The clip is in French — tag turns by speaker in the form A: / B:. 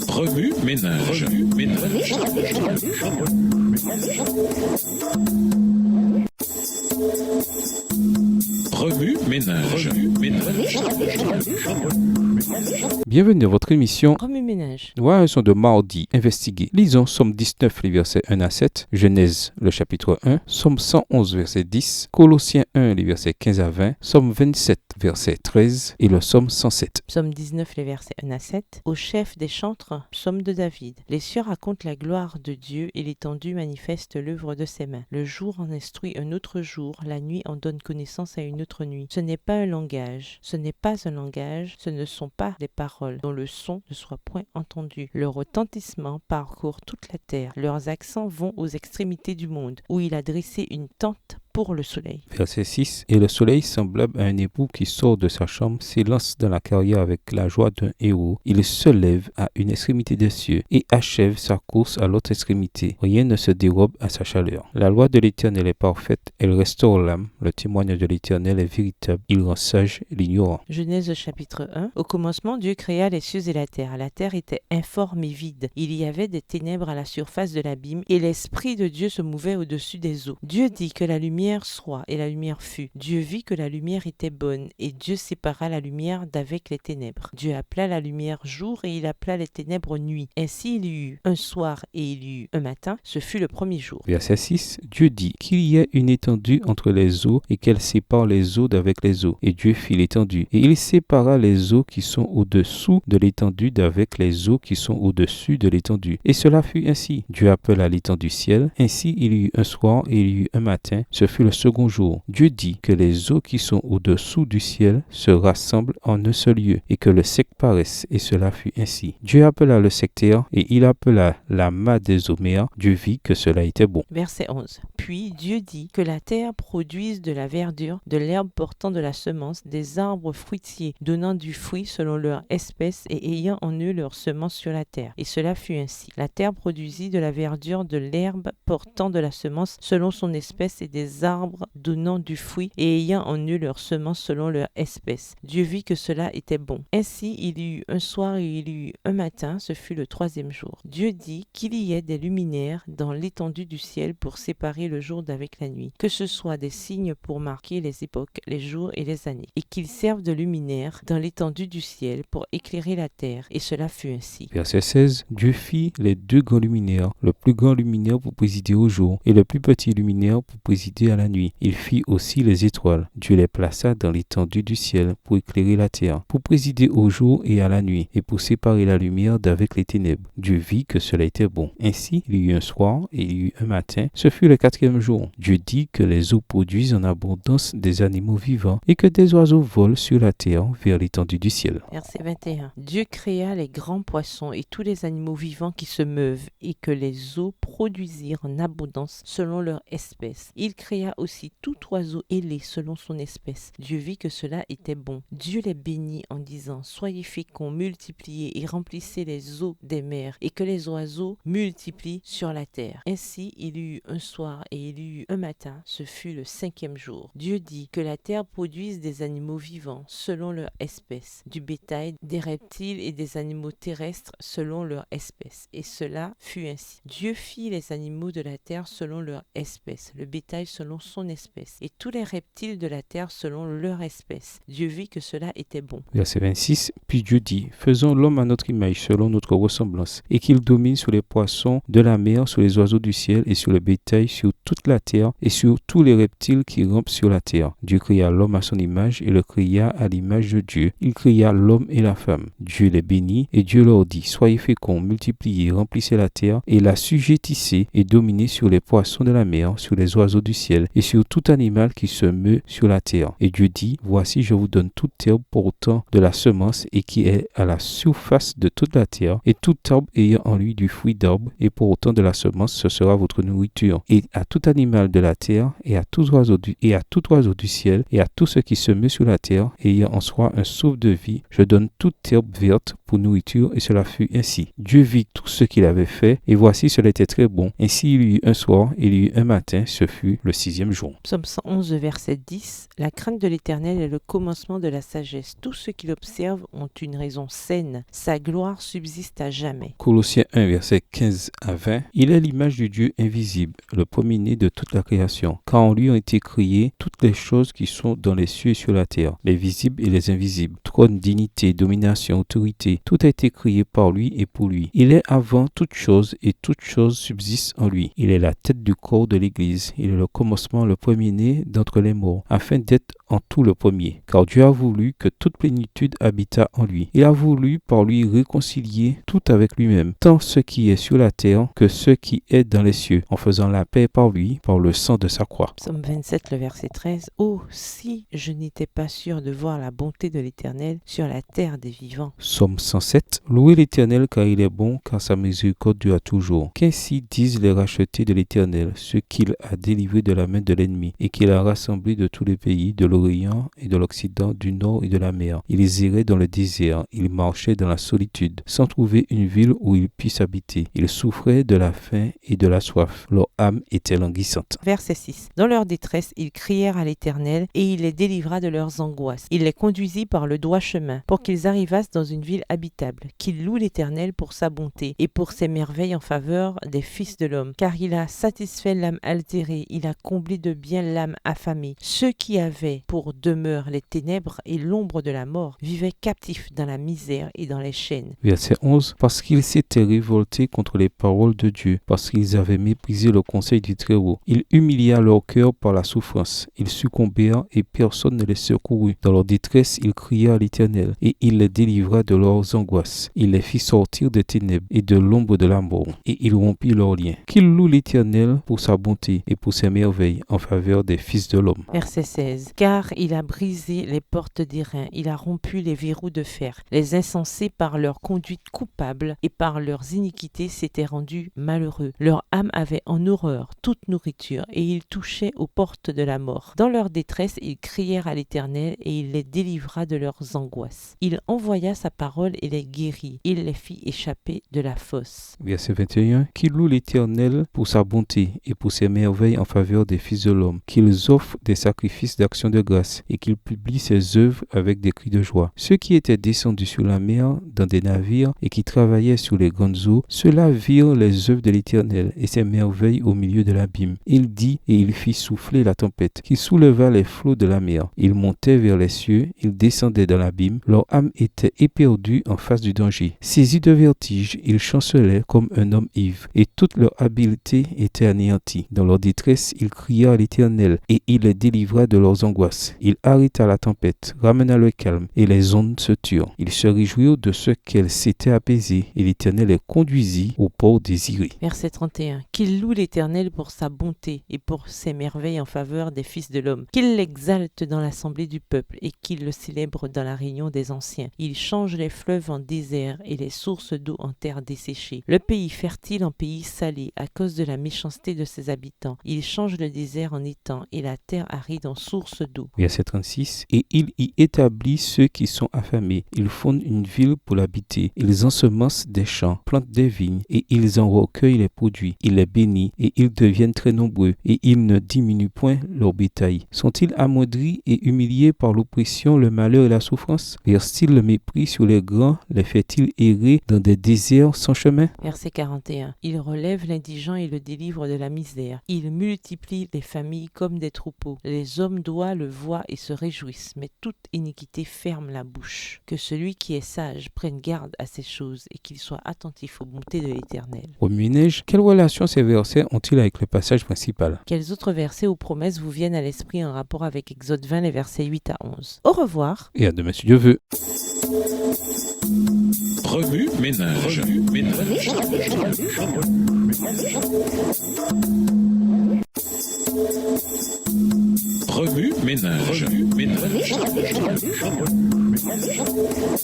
A: Remue ménage. Remue ménage.
B: Bienvenue dans votre émission
C: Remue ménage.
B: Ouais, sont de mardi. Investiguer. Lisons Somme 19, les versets 1 à 7, Genèse, le chapitre 1, Somme 111, verset 10, Colossiens 1, les versets 15 à 20, Somme 27, verset 13 et le Somme 107.
C: Psaume 19, les versets 1 à 7. Au chef des chantres, psaume de David. Les cieux racontent la gloire de Dieu et l'étendue manifeste l'œuvre de ses mains. Le jour en instruit un autre jour, la nuit en donne connaissance à une autre nuit. Ce n'est pas un langage, ce n'est pas un langage, ce ne sont pas des paroles dont le son ne soit point entendu. Leur retentissement parcourt toute la terre. Leurs accents vont aux extrémités du monde, où il a dressé une tente pour le soleil.
B: Verset 6. Et le soleil, semblable à un époux qui sort de sa chambre, s'élance dans la carrière avec la joie d'un héros. Il se lève à une extrémité des cieux et achève sa course à l'autre extrémité. Rien ne se dérobe à sa chaleur. La loi de l'Éternel est parfaite, elle restaure l'âme. Le témoignage de l'Éternel est véritable, il rend sage l'ignorant.
C: Genèse chapitre 1. Au commencement, Dieu créa les cieux et la terre. La terre était informe et vide. Il y avait des ténèbres à la surface de l'abîme et l'Esprit de Dieu se mouvait au-dessus des eaux. Dieu dit que la lumière soit, et la lumière fut. Dieu vit que la lumière était bonne, et Dieu sépara la lumière d'avec les ténèbres. Dieu appela la lumière jour, et il appela les ténèbres nuit. Ainsi il y eut un soir et il y eut un matin, ce fut le premier jour.
B: Verset 6. Dieu dit qu'il y ait une étendue entre les eaux et qu'elle sépare les eaux d'avec les eaux. Et Dieu fit l'étendue. Et il sépara les eaux qui sont au-dessous de l'étendue d'avec les eaux qui sont au-dessus de l'étendue. Et cela fut ainsi. Dieu appela l'étendue ciel. Ainsi il y eut un soir et il y eut un matin, ce fut le second jour. Dieu dit que les eaux qui sont au-dessous du ciel se rassemblent en un seul lieu et que le sec paraisse, et cela fut ainsi. Dieu appela le secteur et il appela la mât des eaux mers. Dieu vit que cela était bon.
C: Verset 11. Puis Dieu dit que la terre produise de la verdure, de l'herbe portant de la semence, des arbres fruitiers donnant du fruit selon leur espèce et ayant en eux leur semence sur la terre. Et cela fut ainsi. La terre produisit de la verdure, de l'herbe portant de la semence selon son espèce et des arbres donnant du fruit et ayant en eux leur semence selon leur espèce. Dieu vit que cela était bon. Ainsi il y eut un soir et il y eut un matin, ce fut le troisième jour. Dieu dit qu'il y ait des luminaires dans l'étendue du ciel pour séparer le jour d'avec la nuit, que ce soit des signes pour marquer les époques, les jours et les années, et qu'ils servent de luminaires dans l'étendue du ciel pour éclairer la terre, et cela fut ainsi.
B: Verset 16. Dieu fit les deux grands luminaires, le plus grand luminaire pour présider au jour et le plus petit luminaire pour présider à la nuit. Il fit aussi les étoiles. Dieu les plaça dans l'étendue du ciel pour éclairer la terre, pour présider au jour et à la nuit, et pour séparer la lumière d'avec les ténèbres. Dieu vit que cela était bon. Ainsi, il y eut un soir et il y eut un matin. Ce fut le quatrième jour. Dieu dit que les eaux produisent en abondance des animaux vivants et que des oiseaux volent sur la terre vers l'étendue du ciel.
C: Verset 21. Dieu créa les grands poissons et tous les animaux vivants qui se meuvent et que les eaux produisirent en abondance selon leur espèce. Il créa aussi tout oiseau ailé selon son espèce. Dieu vit que cela était bon. Dieu les bénit en disant: soyez féconds, multipliez et remplissez les eaux des mers et que les oiseaux multiplient sur la terre. Ainsi il y eut un soir et il y eut un matin, ce fut le cinquième jour. Dieu dit que la terre produise des animaux vivants selon leur espèce, du bétail, des reptiles et des animaux terrestres selon leur espèce. Et cela fut ainsi. Dieu fit les animaux de la terre selon leur espèce, le bétail selon son espèce, et tous les reptiles de la terre selon leur espèce. Dieu vit que cela était bon.
B: Verset 26. Puis Dieu dit: faisons l'homme à notre image selon notre ressemblance, et qu'il domine sur les poissons de la mer, sur les oiseaux du ciel et sur le bétail, sur toute la terre et sur tous les reptiles qui rampent sur la terre. Dieu créa l'homme à son image et le créa à l'image de Dieu. Il créa l'homme et la femme. Dieu les bénit et Dieu leur dit: soyez féconds, multipliez, remplissez la terre et la sujettissez et dominez sur les poissons de la mer, sur les oiseaux du ciel et sur tout animal qui se meut sur la terre. Et Dieu dit: voici, je vous donne toute herbe portant de la semence et qui est à la surface de toute la terre, et tout arbre ayant en lui du fruit d'arbre et portant de la semence, ce sera votre nourriture. Et à tout animal de la terre et à tout oiseau du ciel et à tout ce qui se meut sur la terre ayant en soi un souffle de vie, je donne toute herbe verte pour nourriture, et cela fut ainsi. Dieu vit tout ce qu'il avait fait, et voici cela était très bon. Ainsi il y eut un soir, et il y eut un matin, ce fut le 6e jour.
C: Psaume 111, verset 10. La crainte de l'Éternel est le commencement de la sagesse. Tous ceux qui l'observent ont une raison saine. Sa gloire subsiste à jamais.
B: Colossiens 1, verset 15 à 20. Il est l'image du Dieu invisible, le premier-né de toute la création, car en lui ont été créées toutes les choses qui sont dans les cieux et sur la terre, les visibles et les invisibles. Trône, dignité, domination, autorité, tout a été créé par lui et pour lui. Il est avant toute chose et toute chose subsiste en lui. Il est la tête du corps de l'Église. Il est le commencement, le premier-né d'entre les morts, afin d'être en tout le premier. Car Dieu a voulu que toute plénitude habitât en lui. Il a voulu par lui réconcilier tout avec lui-même, tant ce qui est sur la terre que ce qui est dans les cieux, en faisant la paix par lui, par le sang de sa croix.
C: Psaume 27, le verset 13. Oh, si je n'étais pas sûr de voir la bonté de l'Éternel sur la terre des vivants.
B: Psaume 107. Louez l'Éternel car il est bon, car sa miséricorde dure toujours. Qu'ainsi disent les rachetés de l'Éternel, ceux qu'il a délivrés de la main de l'ennemi, et qu'il a rassemblés de tous les pays, de l'Orient et de l'Occident, du Nord et de la mer. Ils erraient dans le désert, ils marchaient dans la solitude, sans trouver une ville où ils puissent habiter. Ils souffraient de la faim et de la soif. Leur âme était languissante.
C: Verset 6. Dans leur détresse, ils crièrent à l'Éternel, et il les délivra de leurs angoisses. Il les conduisit par le droit chemin, pour qu'ils arrivassent dans une ville habitable. Qu'ils louent l'Éternel pour sa bonté, et pour ses merveilles en faveur des fils de l'homme. Car il a satisfait l'âme altérée, il a comblé de bien l'âme affamée. Ceux qui avaient pour demeure les ténèbres et l'ombre de la mort vivaient captifs dans la misère et dans les chaînes.
B: Verset 11. Parce qu'ils s'étaient révoltés contre les paroles de Dieu, parce qu'ils avaient méprisé le conseil du Très-Haut. Il humilia leur cœur par la souffrance. Ils succombèrent et personne ne les secourut. Dans leur détresse, ils crièrent à l'Éternel, et il les délivra de leurs angoisses. Il les fit sortir des ténèbres et de l'ombre de la mort, et il rompit leurs liens. Qu'ils louent l'Éternel pour sa bonté et pour ses merveilles en faveur des fils de l'homme.
C: Verset 16. Car il a brisé les portes d'airain, il a rompu les verrous de fer. Les insensés par leur conduite coupable et par leurs iniquités s'étaient rendus malheureux. Leur âme avait en horreur toute nourriture, et ils touchaient aux portes de la mort. Dans leur détresse, ils crièrent à l'Éternel, et il les délivra de leurs angoisses. Il envoya sa parole et les guérit. Il les fit échapper de la fosse.
B: Verset 21. Qu'ils louent l'Éternel pour sa bonté et pour ses merveilles en faveur des fils de l'homme. Qu'ils offrent des sacrifices d'action de grâce et qu'ils publient ses œuvres avec des cris de joie. Ceux qui étaient descendus sur la mer dans des navires et qui travaillaient sur les grandes eaux, ceux-là virent les œuvres de l'Éternel et ses merveilles au milieu de l'abîme. Il dit et il fit souffler la tempête, qui souleva les flots de la mer. Ils montaient vers les cieux, ils descendaient dans l'abîme. Leur âme était éperdue en face du danger. Saisis de vertige, ils chancelaient comme un homme ivre, et toute leur habileté était anéantie. Dans leur détresse, ils crièrent à l'Éternel, et il les délivra de leurs angoisses. Il arrêta la tempête, ramena le calme, et les ondes se turent. Ils se réjouirent de ce qu'elles s'étaient apaisées, et l'Éternel les conduisit au port désiré.
C: Verset 31. Qu'il loue l'Éternel pour sa bonté et pour ses merveilles en faveur des fils de l'homme. Qu'il l'exalte dans l'assemblée du peuple et qu'il le célèbre dans la réunion des anciens. Il change les fleuves en désert et les sources d'eau en terre desséchée. Le pays fertile en pays salé à cause de la méchanceté de ses habitants. Il change le désert en étang et la terre aride en source d'eau.
B: Verset 36. Et il y établit ceux qui sont affamés. Ils fondent une ville pour l'habiter. Ils ensemencent des champs, plantent des vignes et ils en recueillent les produits. Il les bénit et ils deviennent très nombreux et ils ne diminuent point leur bétail. Sont-ils amoindris et humiliés par l'oppression, le malheur et la souffrance? Versent-ils le mépris sur les grands? Les fait-il errer dans des déserts sans chemin?
C: Verset 41. Il relève l'indigent et le délivre de la misère. Il multiplie les familles comme des troupeaux. Les hommes d'oie le voient et se réjouissent, mais toute iniquité ferme la bouche. Que celui qui est sage prenne garde à ces choses et qu'il soit attentif aux bontés de l'Éternel.
B: Remue-Neige, quelle relation ces versets ont-ils avec le passage principal?
C: Quels autres versets ou promesses vous viennent à l'esprit en rapport avec Exode 20, les versets 8 à 11? Au revoir.
B: Et à demain si Dieu veut.
A: Remue ménage. Remue ménage.